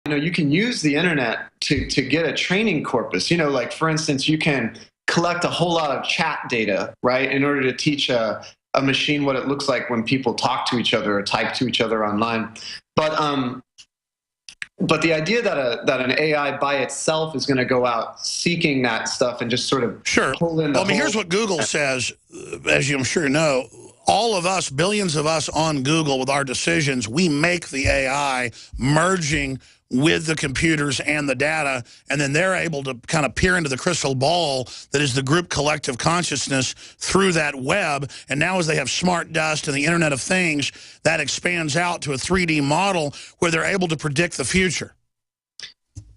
you know, you can use the internet to get a training corpus. You know, like for instance, you can collect a whole lot of chat data, right, in order to teach a machine what it looks like when people talk to each other or type to each other online. But the idea that an AI by itself is going to go out seeking that stuff and just sort of pull in the Well, I mean, here's what Google says, as you I'm sure you know. All of us, billions of us on Google with our decisions, we make the AI merging with the computers and the data, and then they're able to kind of peer into the crystal ball that is the group collective consciousness through that web. And now as they have smart dust and the Internet of Things, that expands out to a 3D model where they're able to predict the future.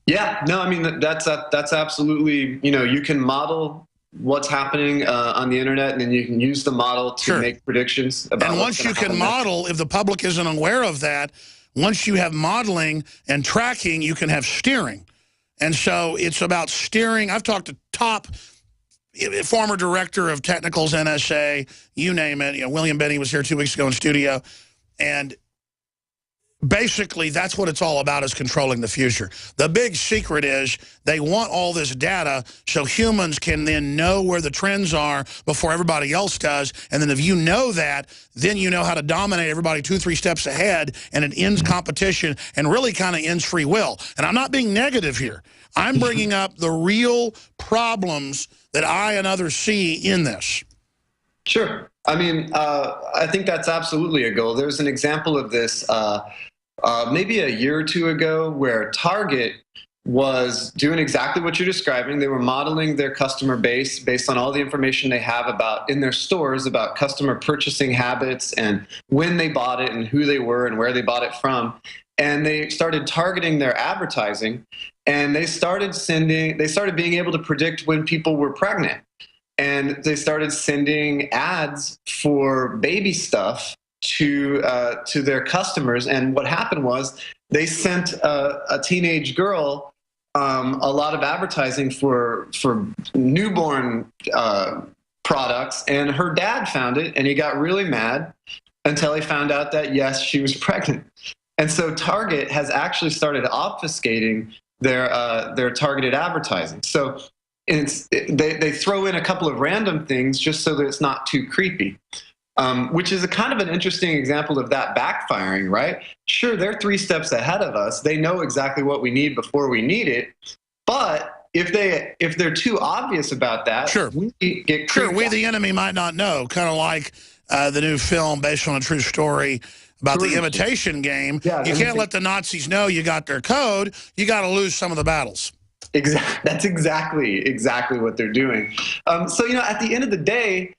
Yeah, no, I mean, that's absolutely, you know, you can model what's happening on the internet, and then you can use the model to make predictions about. And once you can model, if the public isn't aware of that, once you have modeling and tracking, you can have steering. And so it's about steering. I've talked to top former director of technicals, NSA, you name it. You know, William Benny was here 2 weeks ago in studio, and basically, that's what it's all about, is controlling the future. The big secret is they want all this data so humans can then know where the trends are before everybody else does. And then if you know that, then you know how to dominate everybody 2-3 steps ahead, and it ends competition and really kind of ends free will. And I'm not being negative here. I'm bringing up the real problems that I and others see in this. Sure. I mean, I think that's absolutely a goal. There's an example of this maybe a year or two ago, where Target was doing exactly what you're describing. They were modeling their customer base based on all the information they have about in their stores about customer purchasing habits and when they bought it and who they were and where they bought it from. And they started targeting their advertising, and they started being able to predict when people were pregnant. And they started sending ads for baby stuff to their customers. And what happened was they sent a teenage girl a lot of advertising for newborn products, and her dad found it, and he got really mad until he found out that, yes, she was pregnant. And so Target has actually started obfuscating their targeted advertising. So they throw in a couple of random things just so that it's not too creepy. Which is a kind of an interesting example of that backfiring, right? Sure, they're 3 steps ahead of us. They know exactly what we need before we need it. But if they're too obvious about that, we get we the enemy might not know. Kind of like the new film based on a true story about the Imitation Game. Yeah, you can't let the Nazis know you got their code. You got to lose some of the battles. Exactly. That's exactly what they're doing. So, you know, at the end of the day,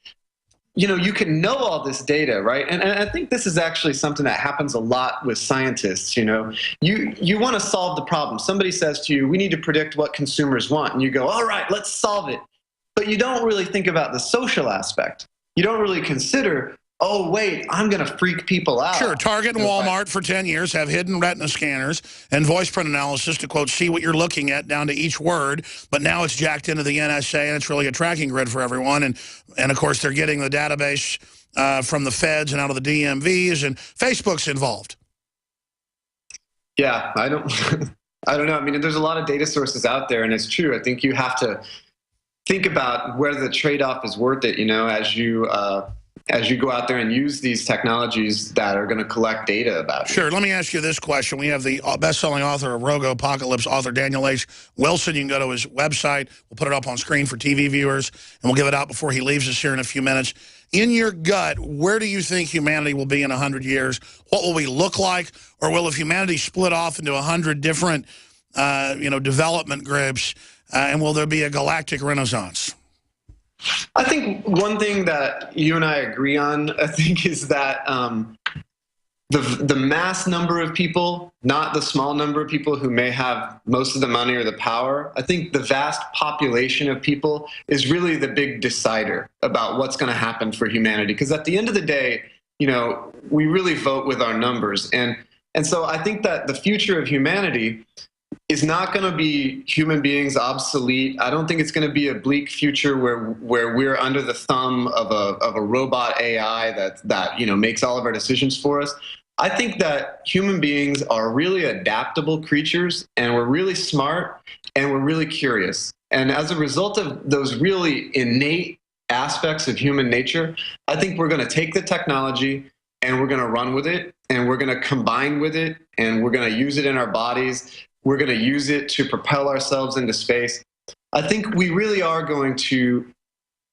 you know, you can know all this data, right? And I think this is actually something that happens a lot with scientists. You know, you want to solve the problem. Somebody says to you, we need to predict what consumers want. And you go, all right, let's solve it. But you don't really think about the social aspect. You don't really consider, oh, wait, I'm going to freak people out. Sure, Target and Walmart for 10 years have hidden retina scanners and voice print analysis to, quote, see what you're looking at down to each word. But now it's jacked into the NSA, and it's really a tracking grid for everyone. And of course, they're getting the database from the feds and out of the DMVs, and Facebook's involved. Yeah, I don't know. I mean, there's a lot of data sources out there, and it's true. I think you have to think about whether the trade-off is worth it, you know, as you go out there and use these technologies that are going to collect data about you. Sure. Let me ask you this question. We have the best-selling author of Rogue Apocalypse, author Daniel H. Wilson. You can go to his website. We'll put it up on screen for TV viewers, and we'll give it out before he leaves us here in a few minutes. In your gut, where do you think humanity will be in 100 years? What will we look like? Or will humanity split off into 100 different development groups, and will there be a galactic renaissance? I think one thing that you and I agree on, I think, is that the mass number of people, not the small number of people who may have most of the money or the power, I think the vast population of people is really the big decider about what's going to happen for humanity. Because at the end of the day, you know, we really vote with our numbers. And so I think that the future of humanity is not going to be human beings obsolete. I don't think it's going to be a bleak future where we're under the thumb of a robot AI that you know makes all of our decisions for us. I think that human beings are really adaptable creatures, and we're really smart, and we're really curious. And as a result of those really innate aspects of human nature, I think we're going to take the technology and we're going to run with it, and we're going to combine with it, and we're going to use it in our bodies. We're going to use it to propel ourselves into space. I think we really are going to,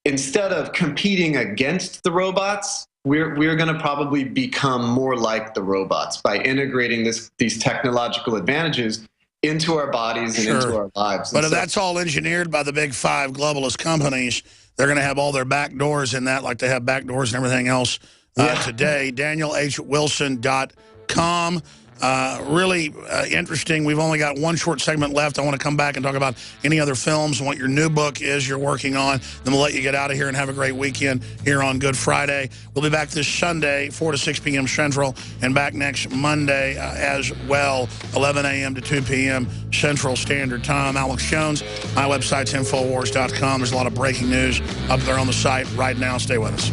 instead of competing against the robots, we're going to probably become more like the robots by integrating these technological advantages into our bodies and into our lives. But if that's all engineered by the big five globalist companies, they're going to have all their back doors in that, like they have back doors and everything else today. DanielHWilson.com. Really interesting. We've only got one short segment left. I want to come back and talk about any other films and what your new book is you're working on. Then we'll let you get out of here and have a great weekend here on Good Friday. We'll be back this Sunday, 4 to 6 p.m. Central, and back next Monday as well, 11 a.m. to 2 p.m. Central Standard Time. Alex Jones, my website's Infowars.com. There's a lot of breaking news up there on the site right now. Stay with us.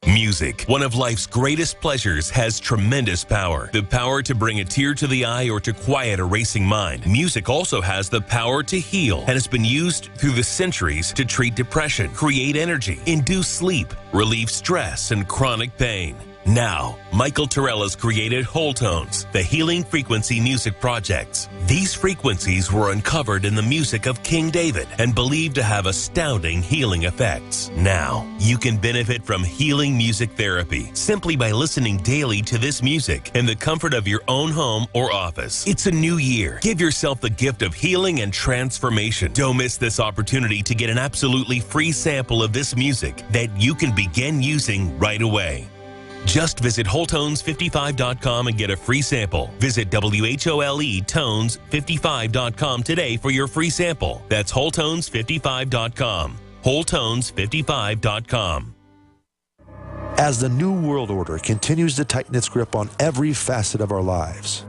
Music, one of life's greatest pleasures, has tremendous power. The power to bring a tear to the eye or to quiet a racing mind. Music also has the power to heal and has been used through the centuries to treat depression, create energy, induce sleep, relieve stress and chronic pain. Now, Michael Terrell has created Whole Tones, the healing frequency music projects. These frequencies were uncovered in the music of King David and believed to have astounding healing effects. Now, you can benefit from healing music therapy simply by listening daily to this music in the comfort of your own home or office. It's a new year. Give yourself the gift of healing and transformation. Don't miss this opportunity to get an absolutely free sample of this music that you can begin using right away. Just visit WholeTones55.com and get a free sample. Visit WHOLETones55.com today for your free sample. That's WholeTones55.com. WholeTones55.com. As the New World Order continues to tighten its grip on every facet of our lives,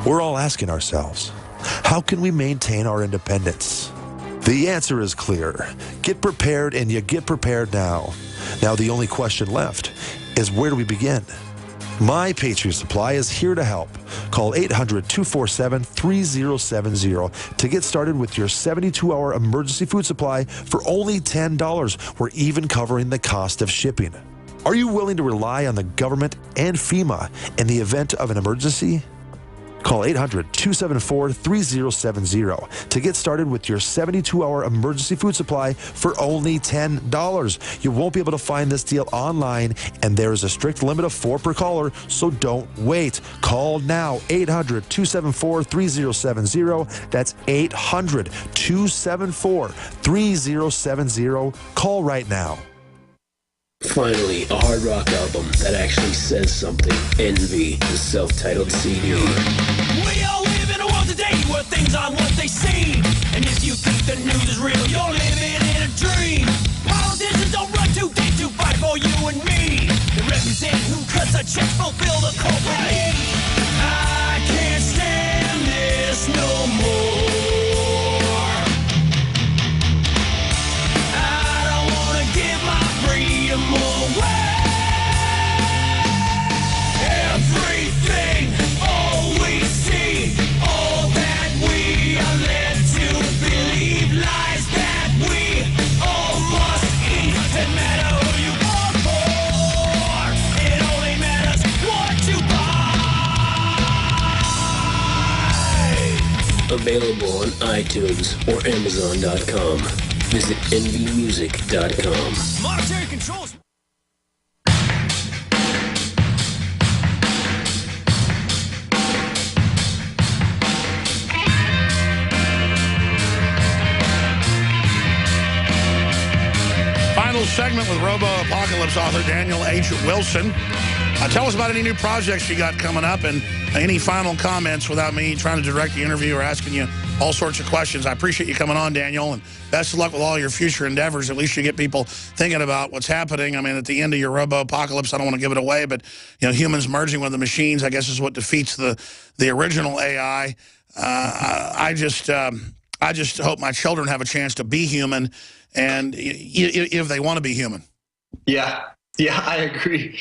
we're all asking ourselves, how can we maintain our independence? The answer is clear. Get prepared, and you get prepared now. Now the only question left is, where do we begin? My Patriot Supply is here to help. Call 800-247-3070 to get started with your 72-hour emergency food supply for only $10. We're even covering the cost of shipping. Are you willing to rely on the government and FEMA in the event of an emergency? Call 800-274-3070 to get started with your 72-hour emergency food supply for only $10. You won't be able to find this deal online, and there is a strict limit of 4 per caller, so don't wait. Call now, 800-274-3070. That's 800-274-3070. Call right now. Finally, a hard rock album that actually says something. Envy, the self-titled CD. We all live in a world today where things aren't what they seem. And if you think the news is real, you're living in a dream. Politicians don't run too deep to fight for you and me. They represent who cuts a check, fulfill the corporate need. I can't stand this no more. I don't wanna give my freedom away. Everything, all we see, all that we are led to believe, lies that we all must eat. Doesn't matter who you vote for, it only matters what you buy. Available on iTunes or Amazon.com. Visit envymusic.com. Monetary controls. Final segment with Robo-Apocalypse author Daniel H. Wilson. Tell us about any new projects you got coming up, and any final comments without me trying to direct the interview or asking you all sorts of questions. I appreciate you coming on, Daniel, and best of luck with all your future endeavors. At least you get people thinking about what's happening. I mean, at the end of your Robo-Apocalypse, I don't want to give it away, but humans merging with the machines, I guess, is what defeats the original AI. I just hope my children have a chance to be human, and if they want to be human. Yeah. Yeah, I agree.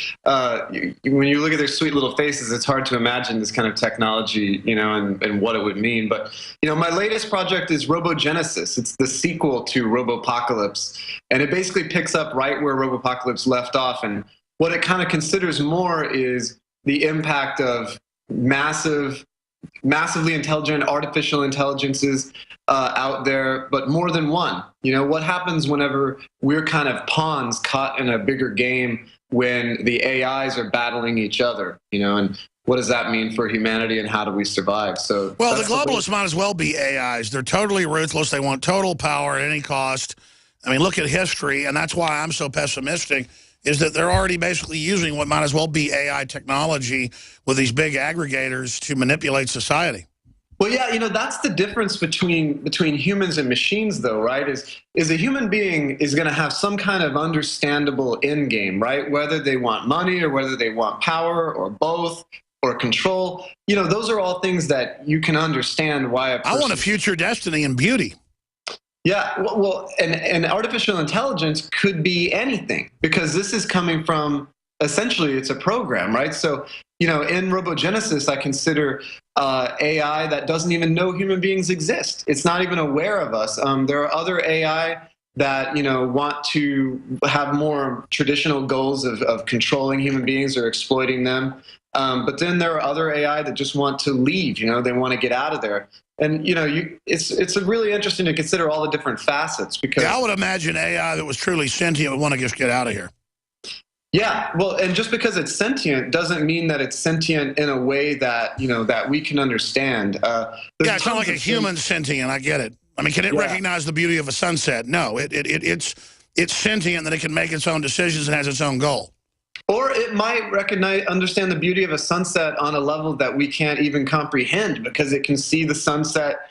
When you look at their sweet little faces, it's hard to imagine this kind of technology, and what it would mean. But, my latest project is Robogenesis. It's the sequel to Robopocalypse, and it basically picks up right where Robopocalypse left off. And what it kind of considers more is the impact of massively intelligent artificial intelligences out there, but more than one. What happens whenever we're kind of pawns caught in a bigger game when the AIs are battling each other, and what does that mean for humanity and how do we survive? So, well, the globalists might as well be AIs. They're totally ruthless. They want total power at any cost. I mean, look at history, and that's why I'm so pessimistic, is that they're already basically using what might as well be AI technology with these big aggregators to manipulate society. Well, yeah, that's the difference between humans and machines, though, right? Is a human being is going to have some kind of understandable end game, right? Whether they want money or whether they want power or both or control. Those are all things that you can understand why a person... I want a future destiny and beauty. Yeah, well, and artificial intelligence could be anything, because this is coming from, essentially, it's a program, right? So, in Robogenesis, I consider AI that doesn't even know human beings exist. It's not even aware of us. There are other AI that, want to have more traditional goals of controlling human beings or exploiting them. But then there are other AI that just want to leave, they want to get out of there. And, it's really interesting to consider all the different facets, because... Yeah, I would imagine AI that was truly sentient would want to just get out of here. Yeah, well, and just because it's sentient doesn't mean that it's sentient in a way that, that we can understand. Yeah, it's not like a human sentient, I get it. I mean, can it recognize the beauty of a sunset? No, it's sentient that it can make its own decisions and has its own goal. Or it might understand the beauty of a sunset on a level that we can't even comprehend, because it can see the sunset,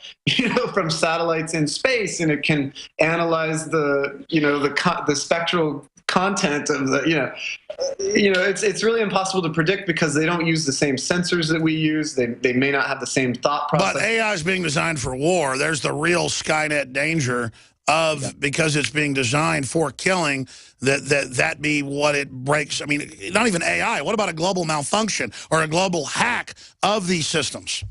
from satellites in space, and it can analyze the spectral content of the, it's really impossible to predict, because they don't use the same sensors that we use. They may not have the same thought process. But AI is being designed for war. There's the real Skynet danger of, because it's being designed for killing, that be what it breaks. I mean, not even AI. What about a global malfunction or a global hack of these systems?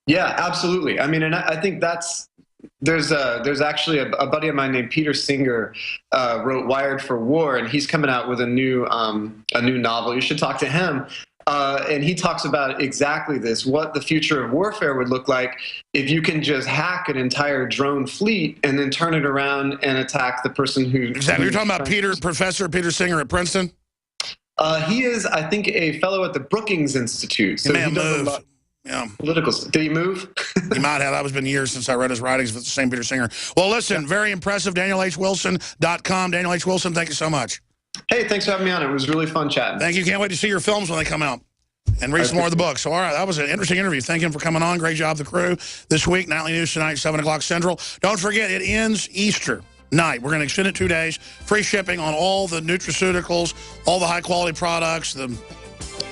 Yeah, absolutely. I mean, and I think there's actually a buddy of mine named Peter Singer wrote Wired for War, and he's coming out with a new novel. You should talk to him. And he talks about exactly this, what the future of warfare would look like if you can just hack an entire drone fleet and then turn it around and attack the person who... Exactly. You're talking about Professor Peter Singer at Princeton? He is, I think, a fellow at the Brookings Institute. So he may have moved. Yeah. Political. Did he move? He might have. It's been years since I read his writings, but it's the same Peter Singer. Well, listen, very impressive. DanielHWilson.com. Daniel H. Wilson, thank you so much. Hey, thanks for having me on. It was really fun chatting. Thank you. Can't wait to see your films when they come out and read some more of the books. So, all right, that was an interesting interview. Thank you for coming on. Great job, the crew. This week, Nightly News tonight, 7 o'clock Central. Don't forget, it ends Easter night. We're going to extend it 2 days. Free shipping on all the nutraceuticals, all the high-quality products, the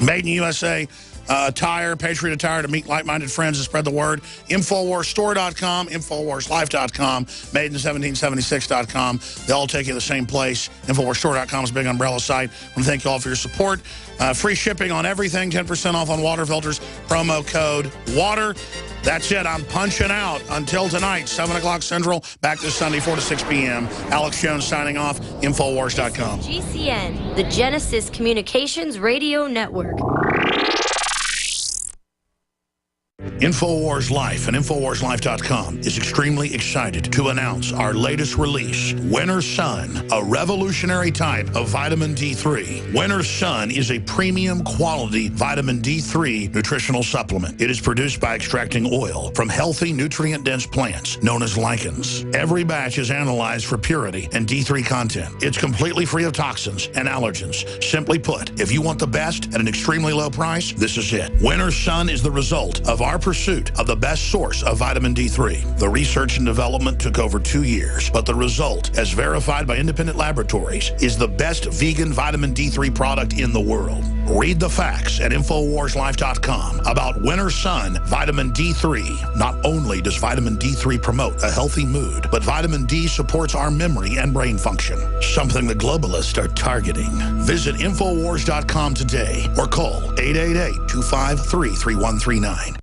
Made in USA attire, Patriot attire, to meet like-minded friends and spread the word. InfoWarsStore.com, InfoWarsLife.com, Made in1776.com. They all take you to the same place. InfoWarsStore.com is a big umbrella site. I want to thank you all for your support. Free shipping on everything, 10% off on water filters, promo code WATER. That's it. I'm punching out. Until tonight, 7 o'clock Central, back this Sunday, 4 to 6 p.m. Alex Jones signing off, InfoWars.com. GCN, the Genesis Communications Radio Network. InfoWars Life and InfoWarsLife.com is extremely excited to announce our latest release, Winter Sun, a revolutionary type of vitamin D3. Winter Sun is a premium quality vitamin D3 nutritional supplement. It is produced by extracting oil from healthy, nutrient-dense plants known as lichens. Every batch is analyzed for purity and D3 content. It's completely free of toxins and allergens. Simply put, if you want the best at an extremely low price, this is it. Winter Sun is the result of our pursuit of the best source of vitamin D3. The research and development took over 2 years, but the result, as verified by independent laboratories, is the best vegan vitamin D3 product in the world. Read the facts at InfoWarsLife.com about Winter Sun Vitamin D3. Not only does vitamin D3 promote a healthy mood, but vitamin D supports our memory and brain function, something the globalists are targeting. Visit InfoWars.com today or call 888-253-3139.